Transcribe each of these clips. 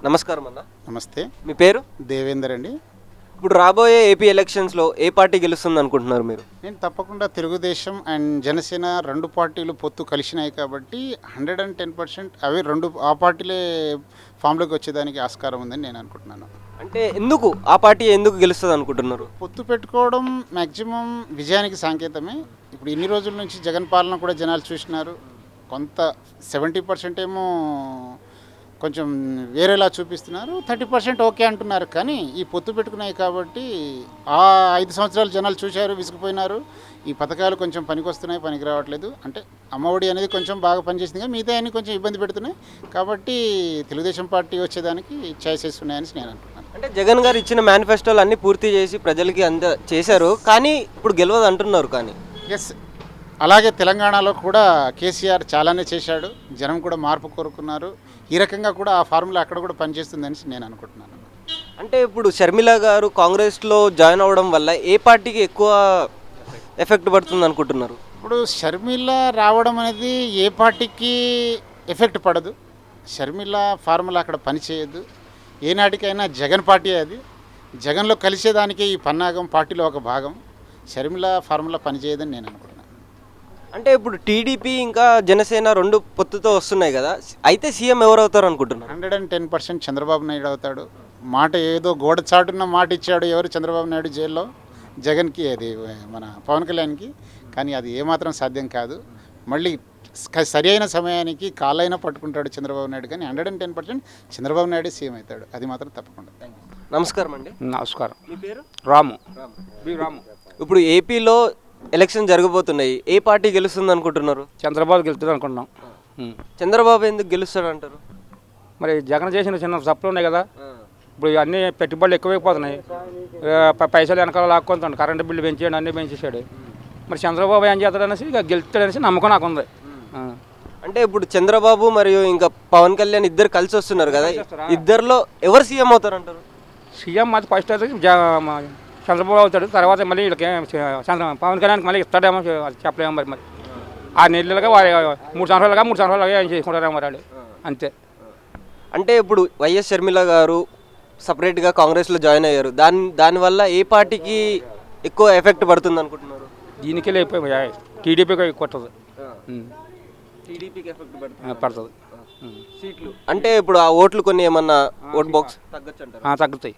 నమస్కారం అన్న. నమస్తే. మీ పేరు? దేవేందర్ అండి. ఇప్పుడు రాబోయే ఏపీ ఎలక్షన్స్లో ఏ పార్టీ గెలుస్తుంది అనుకుంటున్నారు మీరు? నేను తప్పకుండా తెలుగుదేశం అండ్ జనసేన రెండు పార్టీలు పొత్తు కలిసినాయి కాబట్టి 110% అవి రెండు ఆ పార్టీలే ఫామ్లోకి వచ్చేదానికి ఆస్కారం ఉందని నేను అనుకుంటున్నాను. అంటే ఎందుకు ఆ పార్టీ ఎందుకు గెలుస్తుంది అనుకుంటున్నారు? పొత్తు పెట్టుకోవడం మ్యాక్సిమం విజయానికి సంకేతమే. ఇప్పుడు ఇన్ని రోజుల నుంచి జగన్ పాలన కూడా జనాలు చూసినారు. కొంత 70% ఏమో కొంచెం వేరేలా చూపిస్తున్నారు, 30% ఓకే అంటున్నారు. కానీ ఈ పొత్తు పెట్టుకున్నాయి కాబట్టి ఆ 5 సంవత్సరాలు జనాలు చూశారు, విసిగిపోయినారు. ఈ పథకాలు కొంచెం పనికొస్తున్నాయి, పనికి రావట్లేదు. అంటే అమ్మఒడి అనేది కొంచెం బాగా పనిచేసింది, కానీ మిగతా అన్ని కొంచెం ఇబ్బంది పెడుతున్నాయి. కాబట్టి తెలుగుదేశం పార్టీ వచ్చేదానికి ఛాయిసెస్ ఉన్నాయని నేను అనుకుంటున్నాను. అంటే జగన్ గారు ఇచ్చిన మేనిఫెస్టోలు అన్నీ పూర్తి చేసి ప్రజలకి చేశారు, కానీ ఇప్పుడు గెలవదు అంటున్నారు. కానీ ఎస్, అలాగే తెలంగాణలో కూడా కేసీఆర్ చాలానే చేశాడు. జనం కూడా మార్పు కోరుకున్నారు. ఈ రకంగా కూడా ఆ ఫార్ములా అక్కడ కూడా పనిచేస్తుందని నేను అనుకుంటున్నాను. అంటే ఇప్పుడు షర్మిల గారు కాంగ్రెస్లో జాయిన్ అవ్వడం వల్ల ఏ పార్టీకి ఎక్కువ ఎఫెక్ట్ పడుతుంది అనుకుంటున్నారు? ఇప్పుడు షర్మిల రావడం అనేది ఏ పార్టీకి ఎఫెక్ట్ పడదు. షర్మిల ఫార్ములా అక్కడ పనిచేయదు. ఏనాటికైనా జగన్ పార్టీ అది. జగన్లో కలిసేదానికే ఈ పన్నాగం పార్టీలో ఒక భాగం. షర్మిల ఫార్ములా పనిచేయదని నేను అనుకుంటున్నాను. అంటే ఇప్పుడు టీడీపీ ఇంకా జనసేన రెండు పొత్తుతో వస్తున్నాయి కదా, అయితే సీఎం ఎవరు అవుతారు అనుకుంటున్నారు? 110% చంద్రబాబు నాయుడు అవుతాడు. మాట ఏదో గోడ చాటున్న మాట ఇచ్చాడు ఎవరు, చంద్రబాబు నాయుడు జైల్లో జగన్కి, అది మన పవన్ కళ్యాణ్కి. కానీ అది ఏమాత్రం సాధ్యం కాదు. మళ్ళీ సరి అయిన సమయానికి కాళ్ళైనా పట్టుకుంటాడు చంద్రబాబు నాయుడు. కానీ 110% చంద్రబాబు నాయుడు సీఎం అవుతాడు, అది మాత్రం తప్పకుండా. నమస్కారం అండి. నమస్కారం. మీ పేరు? రాము. రాము. ఇప్పుడు ఏపీలో ఎలక్షన్ జరగబోతున్నాయి, ఏ పార్టీ గెలుస్తుంది అనుకుంటున్నారు? చంద్రబాబు గెలుస్తుంది అనుకుంటున్నాం. చంద్రబాబు ఎందుకు గెలుస్తాడు అంటారు? మరి జగన్ చేసిన చిన్న తప్పులు ఉన్నాయి కదా. ఇప్పుడు అన్నీ పెట్టుబడులు ఎక్కువైపోతున్నాయి. పైసలు వెనకాల లాక్కుంటాడు, కరెంటు బిల్లు పెంచాడు, అన్నీ పెంచేసాడు. మరి చంద్రబాబు ఏం చేస్తాడనేసి ఇక గెలుస్తాడనేసి నమ్మకం నాకు ఉంది. అంటే ఇప్పుడు చంద్రబాబు మరియు ఇంకా పవన్ కళ్యాణ్ ఇద్దరు కలిసి వస్తున్నారు కదా, ఇద్దరిలో ఎవరు సీఎం అవుతారు అంటారు? సీఎం అది ఫస్ట్ అయితే చంద్రబాబు అవుతాడు. తర్వాత మళ్ళీ వీళ్ళకి పవన్ కళ్యాణ్కి మళ్ళీ ఇస్తాడేమో చెప్పలేమో. మరి 6 నెలలుగా 3 సంవత్సరాలుగా ఏం చేసుకుంటారేమో మరి వాళ్ళు, అంతే. అంటే ఇప్పుడు వైఎస్ షర్మిల గారు సపరేట్గా కాంగ్రెస్లో జాయిన్ అయ్యారు, దానివల్ల ఏ పార్టీకి ఎక్కువ ఎఫెక్ట్ పడుతుంది అనుకుంటున్నారు? దీనికి లేకపోయి టీడీపీకి కొట్టదు. టీడీపీకి ఎఫెక్ట్ పడుతుంది సీట్లు. అంటే ఇప్పుడు ఆ ఓట్లు కొన్ని ఏమన్నా ఓట్ బాక్స్ తగ్గచ్చు అంటారు? తగ్గుతాయి.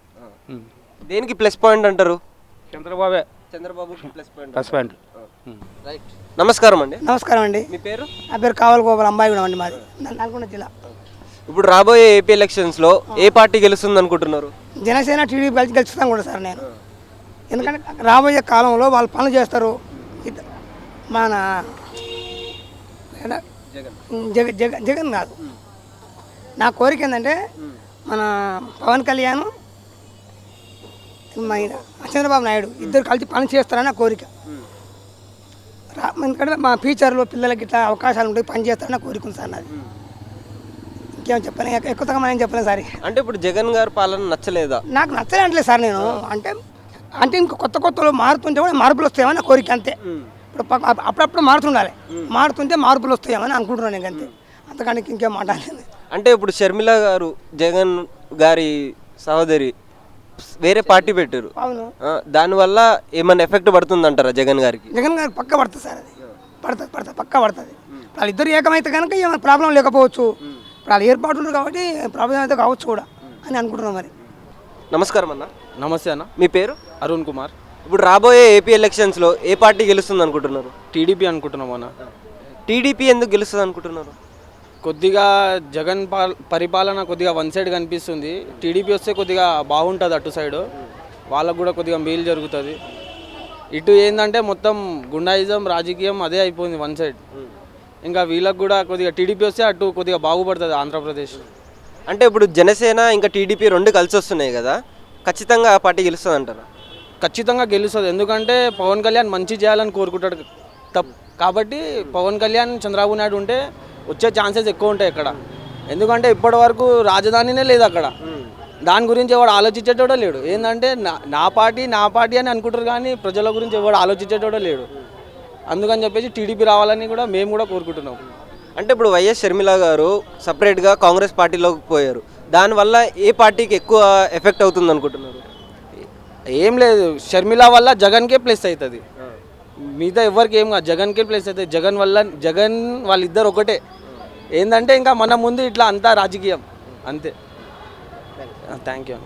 దేనికి ప్లస్ పాయింట్ అంటారు? Chandrababu plus point. రైట్. నమస్కారం అండి. నమస్కారం అండి. మీ పేరు? నా పేరు కావాలి గోపాల్, అంబాయిగూడెం అండి, మాది నల్గొండ జిల్లా. ఇప్పుడు రాబోయే ఏపీ ఎలక్షన్స్లో ఏ పార్టీ గెలుస్తుంది అనుకుంటున్నారు? జనసేన టీడీపీ కలిసి గెలుస్తాం కూడా సార్ నేను. ఎందుకంటే రాబోయే కాలంలో వాళ్ళు పనులు చేస్తారు. మన జగన్ కాదు, నా కోరిక ఏంటంటే మన పవన్ కళ్యాణ్ చంద్రబాబు నాయుడు ఇద్దరు కలిసి పని చేస్తారని నా కోరిక. ఎందుకంటే మా ఫ్యూచర్లో పిల్లలకి ఇట్లా అవకాశాలు ఉంటాయి, పని చేస్తారని నా కోరిక ఉంది సార్ నాది. ఇంకేం చెప్పాను, ఎక్కువగా మనం ఏం చెప్పలేదు సార్. అంటే ఇప్పుడు జగన్ గారి పాలన నచ్చలేదా? నాకు నచ్చలే అంటలేదు సార్ నేను. అంటే ఇంకా కొత్తలో మారుతుంటే కూడా మార్పులు వస్తాయేమని నా కోరిక, అంతే. ఇప్పుడు అప్పుడప్పుడు మారుతుండాలి, మారుతుంటే మార్పులు వస్తాయేమని అనుకుంటున్నాను నేను, అంతే. అంతకంటే ఇంకేం మాట్లాడలేదు. అంటే ఇప్పుడు షర్మిల గారు జగన్ గారి సహోదరి వేరే పార్టీ పెట్టారు, దానివల్ల ఏమైనా ఎఫెక్ట్ పడుతుంది అంటారా జగన్ గారికి? జగన్ గారికి పక్క పడుతుంది సార్, అది పడుతుంది పక్క పడుతుంది. వాళ్ళిద్దరు ఏకమైతే కనుక ఏమైనా ప్రాబ్లం లేకపోవచ్చు. ఇప్పుడు వాళ్ళు ఏర్పాటు కాబట్టి ప్రాబ్లం అయితే కావచ్చు కూడా అని అనుకుంటున్నాం. మరి నమస్కారం అన్న. నమస్తే అన్న. మీ పేరు? అరుణ్ కుమార్. ఇప్పుడు రాబోయే ఏపీ ఎలక్షన్స్లో ఏ పార్టీ గెలుస్తుంది అనుకుంటున్నారు? టీడీపీ అనుకుంటున్నాం అన్న. టీడీపీ ఎందుకు గెలుస్తుంది అనుకుంటున్నారు? కొద్దిగా జగన్ పరిపాలన కొద్దిగా వన్ సైడ్ కనిపిస్తుంది. టీడీపీ వస్తే కొద్దిగా బాగుంటుంది, అటు సైడు వాళ్ళకు కూడా కొద్దిగా మేలు జరుగుతుంది. ఇటు ఏంటంటే మొత్తం గుండాయిజం రాజకీయం అదే అయిపోయింది వన్ సైడ్. ఇంకా వీళ్ళకు కూడా కొద్దిగా టీడీపీ వస్తే అటు కొద్దిగా బాగుపడుతుంది ఆంధ్రప్రదేశ్. అంటే ఇప్పుడు జనసేన ఇంకా టీడీపీ రెండు కలిసి వస్తున్నాయి కదా, ఖచ్చితంగా ఆ పార్టీ గెలుస్తుంది అంటారా? ఖచ్చితంగా గెలుస్తుంది. ఎందుకంటే పవన్ కళ్యాణ్ మంచి చేయాలని కోరుకుంటాడు కాబట్టి పవన్ కళ్యాణ్ చంద్రబాబు నాయుడు ఉంటే వచ్చే ఛాన్సెస్ ఎక్కువ ఉంటాయి ఇక్కడ. ఎందుకంటే ఇప్పటి వరకు రాజధానినే లేదు అక్కడ. దాని గురించి ఎవడు ఆలోచించేటోడో లేడు. ఏంటంటే నా పార్టీ అని అనుకుంటారు, కానీ ప్రజల గురించి ఎవడు ఆలోచించేటోడో లేడు. అందుకని చెప్పేసి టీడీపీ రావాలని కూడా మేము కూడా కోరుకుంటున్నాం. అంటే ఇప్పుడు వైఎస్ షర్మిల గారు సపరేట్గా కాంగ్రెస్ పార్టీలోకి పోయారు, దానివల్ల ఏ పార్టీకి ఎక్కువ ఎఫెక్ట్ అవుతుంది అనుకుంటున్నారు? ఏం లేదు, షర్మిల వల్ల జగన్కే ప్లస్ అవుతుంది, మిగతా ఎవరికి ఏం కాదు, జగన్కే ప్లస్ అవుతుంది. జగన్ వాళ్ళిద్దరు ఒకటే. ఏంటంటే ఇంకా మన ముందు ఇట్లా అంతా రాజకీయం అంతే. Thank you.